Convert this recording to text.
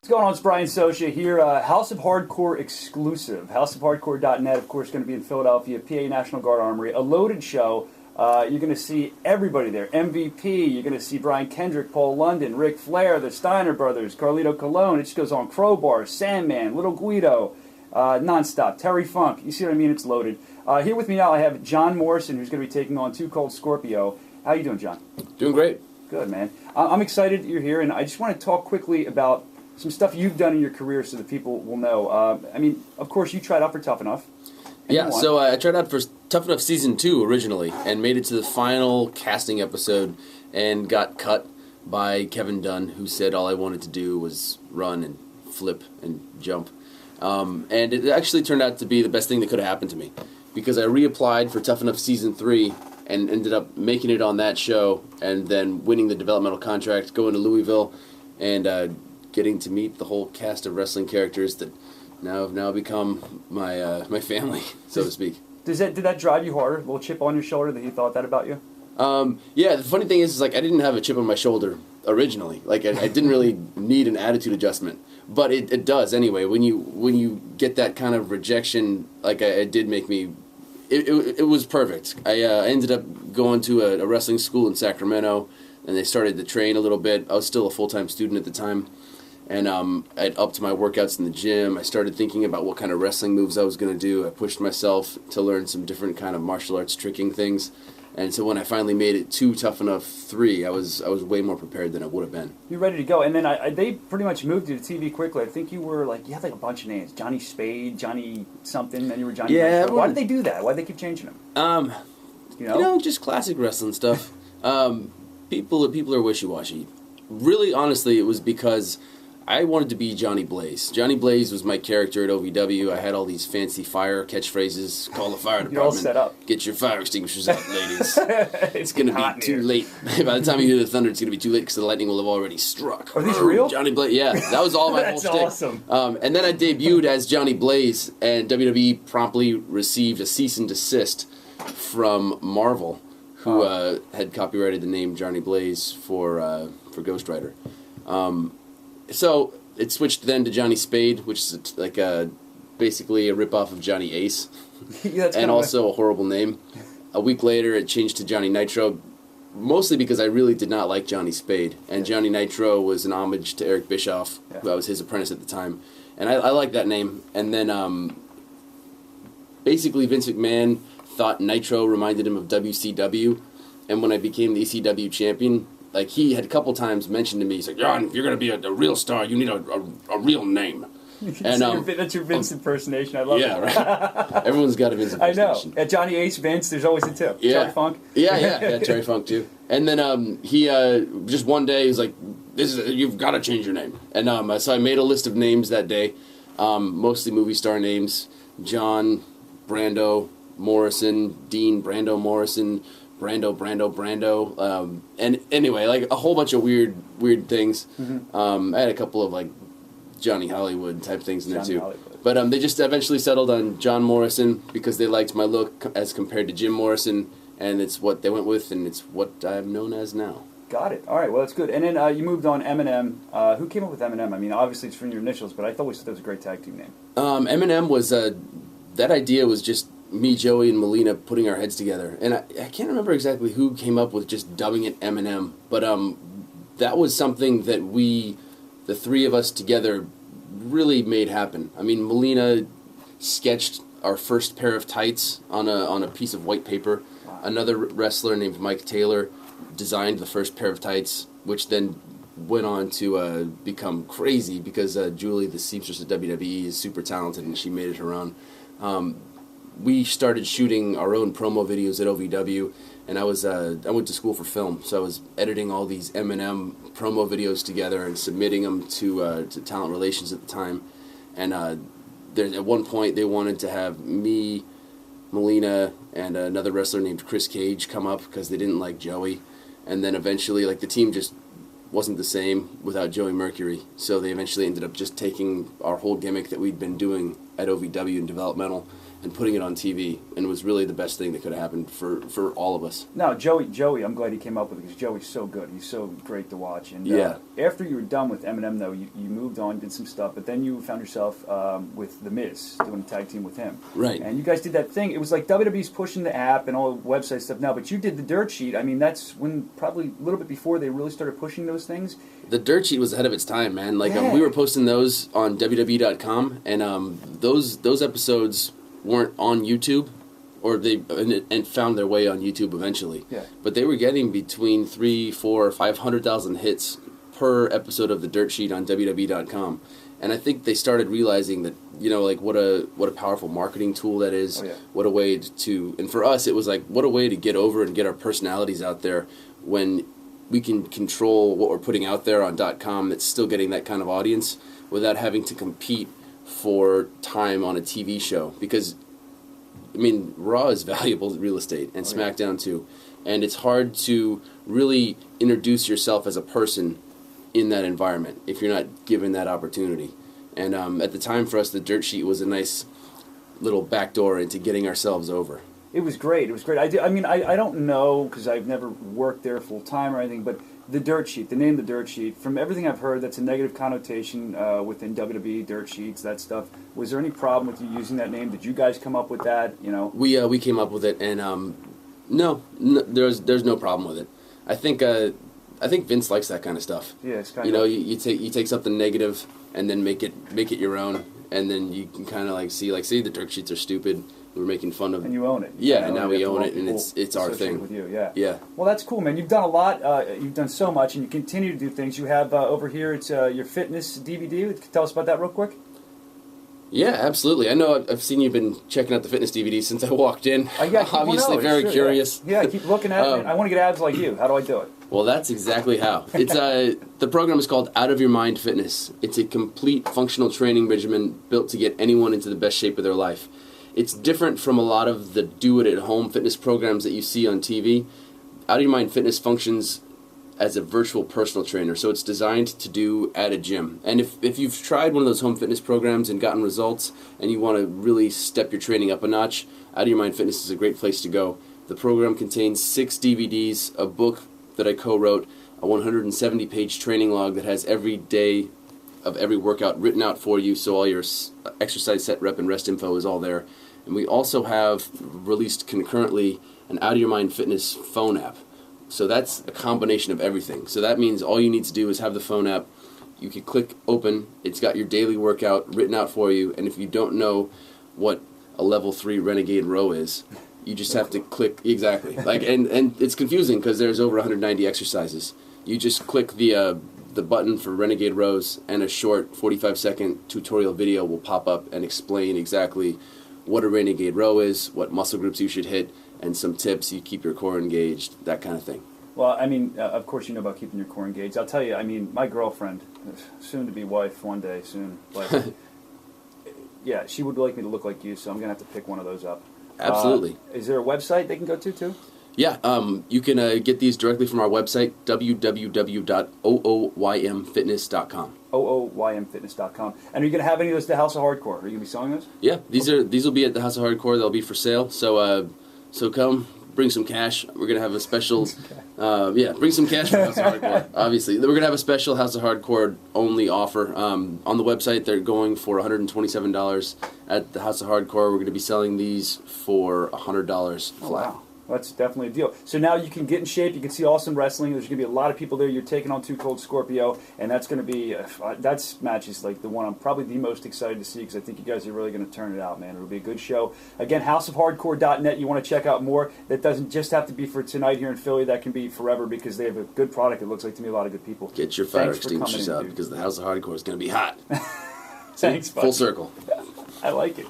What's going on? It's Brian Soscia here. House of Hardcore exclusive. HouseofHardcore.net, of course, going to be in Philadelphia, PA National Guard Armory. A loaded show. You're going to see everybody there. MVP. You're going to see Brian Kendrick, Paul London, Ric Flair, the Steiner Brothers, Carlito Colon. It just goes on. Crowbar, Sandman, Little Guido, nonstop. Terry Funk. You see what I mean? It's loaded. Here with me now, I have John Morrison, who's going to be taking on Too Cold Scorpio. How you doing, John? Doing great. Good, man. I'm excited that you're here, and I just want to talk quickly about some stuff you've done in your career so that people will know. I mean, of course, you tried out for Tough Enough. Yeah, so I tried out for Tough Enough Season 2 originally and made it to the final casting episode and got cut by Kevin Dunn, who said all I wanted to do was run and flip and jump. And it actually turned out to be the best thing that could have happened to me because I reapplied for Tough Enough Season 3 and ended up making it on that show and then winning the developmental contract, going to Louisville, and getting to meet the whole cast of wrestling characters that now have become my my family, so to speak. Did that drive you harder? A little chip on your shoulder that he thought that about you? Yeah, the funny thing is like I didn't have a chip on my shoulder originally. Like I didn't really need an attitude adjustment, but it does anyway. When you get that kind of rejection, like it did make me. It was perfect. I ended up going to a wrestling school in Sacramento, and they started to train a little bit. I was still a full-time student at the time. And I'd upped my workouts in the gym. I started thinking about what kind of wrestling moves I was going to do. I pushed myself to learn some different kind of martial arts tricking things. And so when I finally made it to Tough Enough 3, I was way more prepared than I would have been. You're ready to go. And then they pretty much moved you to TV quickly. I think you had like a bunch of names. Johnny Spade, Johnny something, then you were Johnny Nitro. Why did they do that? Why did they keep changing them? You know, just classic wrestling stuff. People are wishy-washy. Really, honestly, it was because I wanted to be Johnny Blaze. Johnny Blaze was my character at OVW. I had all these fancy fire catchphrases. Call the fire department. You're all set up. Get your fire extinguishers out, ladies. It's going to be too late. By the time you hear the thunder, it's going to be too late because the lightning will have already struck. Are these real? Johnny Blaze, yeah. That was all my whole shtick. That's awesome. And then I debuted as Johnny Blaze, and WWE promptly received a cease and desist from Marvel, who had copyrighted the name Johnny Blaze for Ghost Rider. So it switched then to Johnny Spade, which is like basically a ripoff of Johnny Ace, and also a horrible name. A week later, it changed to Johnny Nitro, mostly because I really did not like Johnny Spade, and Johnny Nitro was an homage to Eric Bischoff, who I was his apprentice at the time, and I liked that name. And then basically Vince McMahon thought Nitro reminded him of WCW, and when I became the ECW champion, like, he had a couple times mentioned to me, he's like, John, if you're going to be a real star, you need a real name. And that's your Vince impersonation. I love it. Yeah, right. Everyone's got a Vince impersonation. I know. At Johnny Ace, Vince, there's always a tip. Yeah. Terry Funk. Yeah, Terry Funk, too. And then he, just one day, he's like, you've got to change your name. And so I made a list of names that day, mostly movie star names. John, Brando, Morrison, Dean, Brando, Morrison, Brando, and anyway, like a whole bunch of weird things. Mm-hmm. I had a couple of like Johnny Hollywood type things in there too. But they just eventually settled on John Morrison because they liked my look as compared to Jim Morrison, and it's what they went with, and it's what I'm known as now. Got it. All right, well, that's good. And then you moved on Eminem. Who came up with Eminem? I mean, obviously it's from your initials, but I always thought that was a great tag team name. Eminem was, that idea was just me, Joey, and Melina putting our heads together. And I can't remember exactly who came up with just dubbing it Eminem, but that was something that the three of us together, really made happen. I mean, Melina sketched our first pair of tights on a piece of white paper. Wow. Another wrestler named Mike Taylor designed the first pair of tights, which then went on to become crazy because Julie, the seamstress at WWE, is super talented and she made it her own. We started shooting our own promo videos at OVW, and I went to school for film, so I was editing all these Eminem promo videos together and submitting them to Talent Relations at the time. And at one point they wanted to have me, Melina, and another wrestler named Chris Cage come up because they didn't like Joey. And then eventually, like, the team just wasn't the same without Joey Mercury, so they eventually ended up just taking our whole gimmick that we'd been doing at OVW in developmental and putting it on TV, and it was really the best thing that could have happened for all of us. No, Joey, I'm glad he came up with it because Joey's so good. He's so great to watch. And after you were done with M&M, though, you moved on, did some stuff, but then you found yourself with The Miz, doing a tag team with him. Right. And you guys did that thing. It was like WWE's pushing the app and all the website stuff now, but you did the dirt sheet. I mean, that's when probably a little bit before they really started pushing those things. The dirt sheet was ahead of its time, man. Like we were posting those on WWE.com, and those episodes weren't on YouTube, or and found their way on YouTube eventually. Yeah. But they were getting between 300,000, 400,000, 500,000 hits per episode of the dirt sheet on WWE.com. And I think they started realizing that, like what a powerful marketing tool that is. Oh, yeah. What a way to, and for us it was like, what a way to get over and get our personalities out there when we can control what we're putting out there on .com that's still getting that kind of audience without having to compete for time on a TV show. Because, I mean, Raw is valuable real estate, and SmackDown too. And it's hard to really introduce yourself as a person in that environment if you're not given that opportunity. And at the time for us, the dirt sheet was a nice little backdoor into getting ourselves over. It was great. It was great. I don't know, because I've never worked there full time or anything, but the dirt sheet, the name the dirt sheet, from everything I've heard, that's a negative connotation within WWE, dirt sheets, that stuff. Was there any problem with you using that name? Did you guys come up with that? We came up with it, and no, there's no problem with it. I think Vince likes that kind of stuff. Yeah, it's kind of you take something negative and then make it your own, and then you can kind of see the dirt sheets are stupid. We're making fun of, and you own it. And now we own it, and it's our thing. With you, yeah. Well, that's cool, man. You've done a lot. You've done so much, and you continue to do things. You have over here, it's your fitness DVD. Tell us about that real quick. Yeah, absolutely. I know I've seen you've been checking out the fitness DVD since I walked in. Obviously, very curious. Yeah, keep looking at it. I want to get abs like you. How do I do it? Well, that's exactly how. It's the program is called Out of Your Mind Fitness. It's a complete functional training regimen built to get anyone into the best shape of their life. It's different from a lot of the do-it-at-home fitness programs that you see on TV. Out of Your Mind Fitness functions as a virtual personal trainer, so it's designed to do at a gym. And if you've tried one of those home fitness programs and gotten results, and you want to really step your training up a notch, Out of Your Mind Fitness is a great place to go. The program contains 6 DVDs, a book that I co-wrote, a 170-page training log that has every day of every workout written out for you, so all your exercise, set, rep, and rest info is all there. And we also have released concurrently an Out of Your Mind Fitness phone app. So that's a combination of everything. So that means all you need to do is have the phone app. You can click open. It's got your daily workout written out for you. And if you don't know what a level 3 Renegade row is, you just have to click exactly. And it's confusing because there's over 190 exercises. You just click the button for Renegade rows, and a short 45-second tutorial video will pop up and explain exactly what a Renegade row is, what muscle groups you should hit, and some tips you keep your core engaged, that kind of thing. Well, I mean, of course you know about keeping your core engaged. I'll tell you, I mean, my girlfriend, soon-to-be wife one day soon, but yeah, she would like me to look like you, so I'm going to have to pick one of those up. Absolutely. Is there a website they can go to, too? Yeah, you can get these directly from our website, www.ooymfitness.com. ooymfitness.com. And are you going to have any of those at the House of Hardcore? Are you going to be selling those? Yeah, these will be at the House of Hardcore. They'll be for sale. So come, bring some cash. We're going to have a special... bring some cash for House of Hardcore, obviously. We're going to have a special House of Hardcore only offer. On the website, they're going for $127. At the House of Hardcore, we're going to be selling these for $100 flat. Oh, wow. Well, that's definitely a deal. So now you can get in shape. You can see awesome wrestling. There's going to be a lot of people there. You're taking on Too Cold Scorpio, and that's going to be that match is like the one I'm probably the most excited to see because I think you guys are really going to turn it out, man. It'll be a good show. Again, houseofhardcore.net. You want to check out more. That doesn't just have to be for tonight here in Philly. That can be forever because they have a good product. It looks like to me a lot of good people. Get your fire extinguishers out because the House of Hardcore is going to be hot. Thanks, full circle. I like it.